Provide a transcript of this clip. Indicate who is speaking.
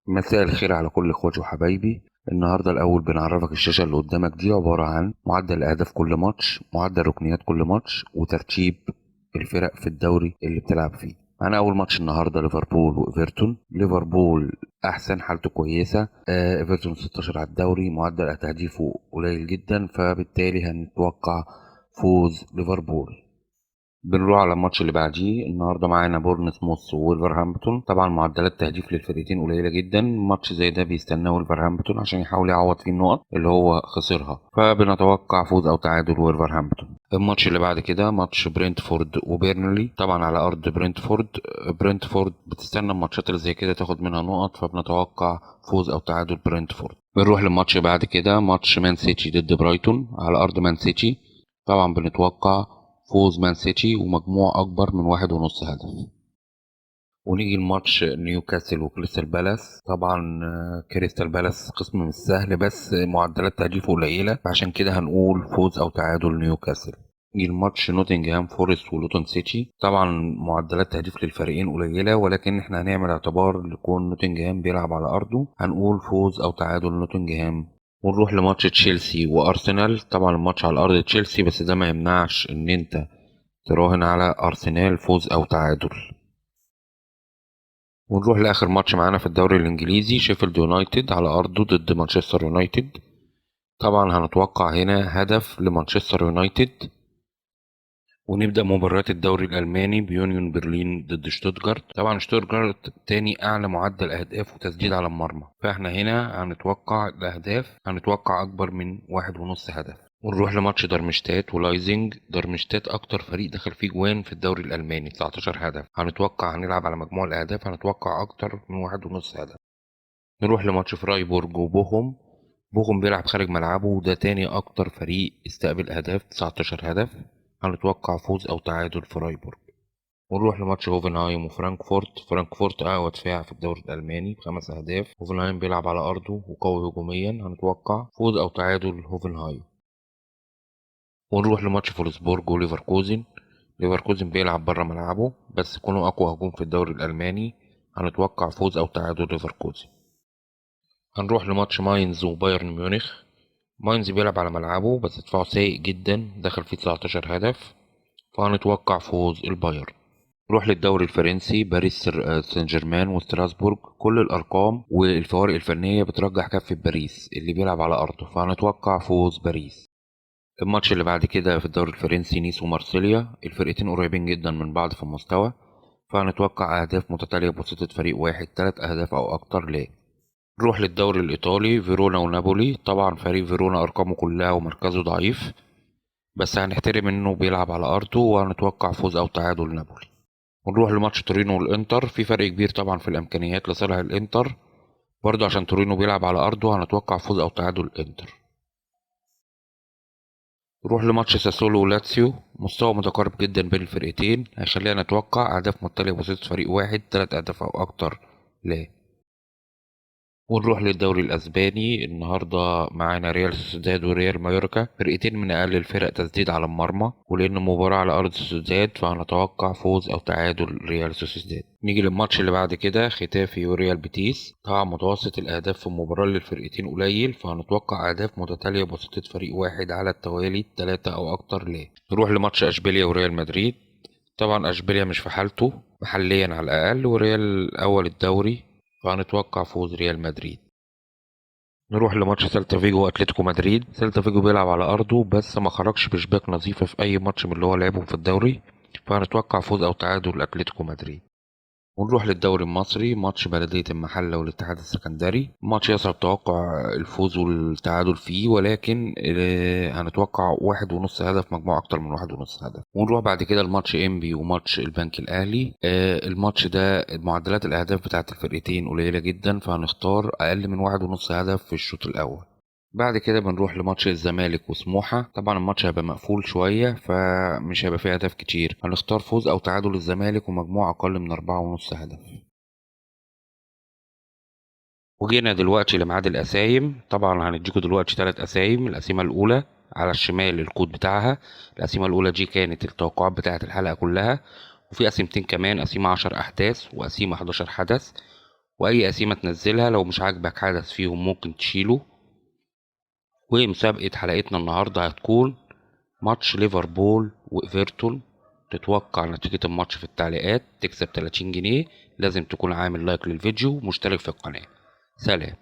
Speaker 1: مساء الخير على كل اخواتي وحبايبي. النهارده الاول بنعرفك الشاشه اللي قدامك دي عباره عن معدل اهداف كل ماتش، معدل ركنيات كل ماتش، وترتيب الفرق في الدوري اللي بتلعب فيه. معانا اول ماتش النهارده ليفربول وايفرتون. ليفربول احسن، حالته كويسه. ايفرتون 16 على الدوري، معدل تهديفه قليل جدا، فبالتالي هنتوقع فوز ليفربول. بنروح على الماتش اللي بعديه. النهارده معانا بورنموث وولفرهامبتون. طبعا معدلات تهديف للفرقتين قليله جدا. ماتش زي ده بيستناه ولفرهامبتون عشان يحاول يعوض فيه النقط اللي هو خسرها، فبنتوقع فوز او تعادل ولفرهامبتون. الماتش اللي بعد كده ماتش برينتفورد وبيرنلي، طبعا على ارض برينتفورد. برينتفورد بتستنى الماتشات اللي زي كده تاخد منها نقط، فبنتوقع فوز او تعادل برينتفورد. بنروح للماتش بعد كده، ماتش مان سيتي ضد برايتون على ارض مان سيتي. طبعا بنتوقع فوز مان سيتي ومجموع أكبر من 1.5 هدف. ونيجي لماتش نيوكاسل وكريستال بالاس. طبعا كريستال بالاس قسم مش سهل، بس معدلات تهديفه قليلة، فعشان كده هنقول فوز أو تعادل نيوكاسل. نيجي لماتش نوتنجهام فورست ولوتون سيتي. طبعا معدلات تهديف للفريقين قليلة، ولكن احنا هنعمل اعتبار لكون نوتنجهام بيلعب على أرضه، هنقول فوز أو تعادل نوتنجهام. ونروح لماتش تشيلسي وارسنال. طبعا الماتش على ارض تشيلسي، بس ده ما يمنعش ان انت تراهن على ارسنال فوز او تعادل. ونروح لاخر ماتش معانا في الدوري الانجليزي، شيفيلد يونايتد على ارضه ضد مانشستر يونايتد. طبعا هنتوقع هنا هدف لمانشستر يونايتد. ونبدأ مباريات الدوري الألماني بيونيون برلين ضد شتوتجارت. طبعا شتوتجارت تاني أعلى معدل أهداف وتسديد على المرمى، فاحنا هنا هنتوقع الأهداف، هنتوقع أكبر من 1.5 هدف. ونروح لماتش دارمشتات ولايزنج. دارمشتات أكتر فريق دخل فيه جوان في الدوري الألماني، 19 هدف. هنتوقع هنلعب على مجموع الأهداف، هنتوقع أكتر من 1.5 هدف. نروح لماتش فرايبورج وبوخم. بوخم بيلعب خارج ملعبه، وده تاني أكتر فريق استقبل أهداف، 19 هدف. هنتوقع فوز أو تعادل فرايبورج. ونروح لماتش هوفنهايم وفرانكفورت. فرانكفورت أقوى دفاع في الدوري الألماني ب5 أهداف. هوفنهايم بيلعب على أرضه وقوي هجوميا، هنتوقع فوز أو تعادل هوفنهايم. ونروح لماتش فولسبورج وليفركوزن. ليفركوزن بيلعب بره ملعبه، بس كونه أقوى هجوم في الدوري الألماني، هنتوقع فوز أو تعادل ليفركوزن. هنروح لماتش ماينز وبايرن ميونخ. ماينز بيلعب على ملعبه، بس دفاعه سيء جدا، دخل فيه 19 هدف، فهنتوقع فوز البايرن. نروح للدوري الفرنسي، باريس سان جيرمان وستراسبورج. كل الأرقام والفوارق الفنية بترجح كفة باريس اللي بيلعب على أرضه، فهنتوقع فوز باريس. الماتش اللي بعد كده في الدوري الفرنسي نيس ومارسيليا. الفرقتين قريبين جدا من بعض في المستوى، فهنتوقع أهداف متتالية بواسطة فريق واحد، 3 أهداف أو أكتر ليه. نروح للدوري الإيطالي، فيرونا ونابولي. طبعا فريق فيرونا أرقامه كلها ومركزه ضعيف، بس هنحترم إنه بيلعب على أرضه، وهنتوقع فوز أو تعادل نابولي. ونروح لماتش تورينو والإنتر. في فرق كبير طبعا في الإمكانيات لصالح الإنتر، برضه عشان تورينو بيلعب على أرضه، هنتوقع فوز أو تعادل الإنتر. نروح لماتش ساسولو ولاتسيو. مستوى متقارب جدا بين الفرقتين، هيخلينا نتوقع أهداف متتالية بواسطة فريق واحد، 3 أهداف أو أكتر ليه. ونروح للدوري الاسباني. النهارده معانا ريال سوسيداد وريال مايوركا، فرقتين من اقل الفرق تسديد على المرمى، ولان المباراه على ارض سوسيداد فهنتوقع فوز او تعادل ريال سوسيداد. نيجي للماتش اللي بعد كده، ختافي وريال بيتيس. طبعا متوسط الاهداف في المباراه للفرقتين قليل، فهنتوقع اهداف متتاليه بواسطه فريق واحد على التوالي، 3 او اكتر ليه. نروح لماتش اشبيليا وريال مدريد. طبعا اشبيليا مش في حالته محليا على الاقل، وريال اول الدوري، فهنتوقع فوز ريال مدريد. نروح لماتش سيلتا فيجو واتلتيكو مدريد. سيلتا فيجو بيلعب على ارضه، بس ما خرجش بشباك نظيفه في اي ماتش من اللي هو لعبهم في الدوري، فهنتوقع فوز او تعادل اتلتيكو مدريد. ونروح للدوري المصري، ماتش بلدية المحلة والاتحاد السكندري. ماتش يصعب توقع الفوز والتعادل فيه، ولكن هنتوقع 1.5 هدف، مجموع أكتر من 1.5 هدف. ونروح بعد كده الماتش إنبي وماتش البنك الأهلي. الماتش ده معدلات الأهداف بتاعت الفرقتين قليلة جدا، فهنختار أقل من 1.5 هدف في الشوط الأول. بعد كده بنروح لماتش الزمالك وسموحة. طبعا الماتش هيبقى مقفول شوية، فمش هيبقى فيه أهداف كتير، هنختار فوز أو تعادل الزمالك ومجموع أقل من 4.5 هدف. وجينا دلوقتي لميعاد القسايم. طبعا هنديكوا دلوقتي 3 قسايم. القسيمة الأولى على الشمال الكود بتاعها، القسيمة الأولى دي كانت التوقعات بتاعة الحلقة كلها، وفي قسيمتين كمان، قسيمة 10 أحداث وقسيمة 11 حدث. واي قسيمة تنزلها لو مش عاجبك حدث فيهم ممكن تشيله. ومسابقة حلقتنا النهاردة هتكون ماتش ليفربول وايفرتون. تتوقع نتيجة الماتش في التعليقات، تكسب 30 جنيه. لازم تكون عامل لايك للفيديو ومشترك في القناة. سلام.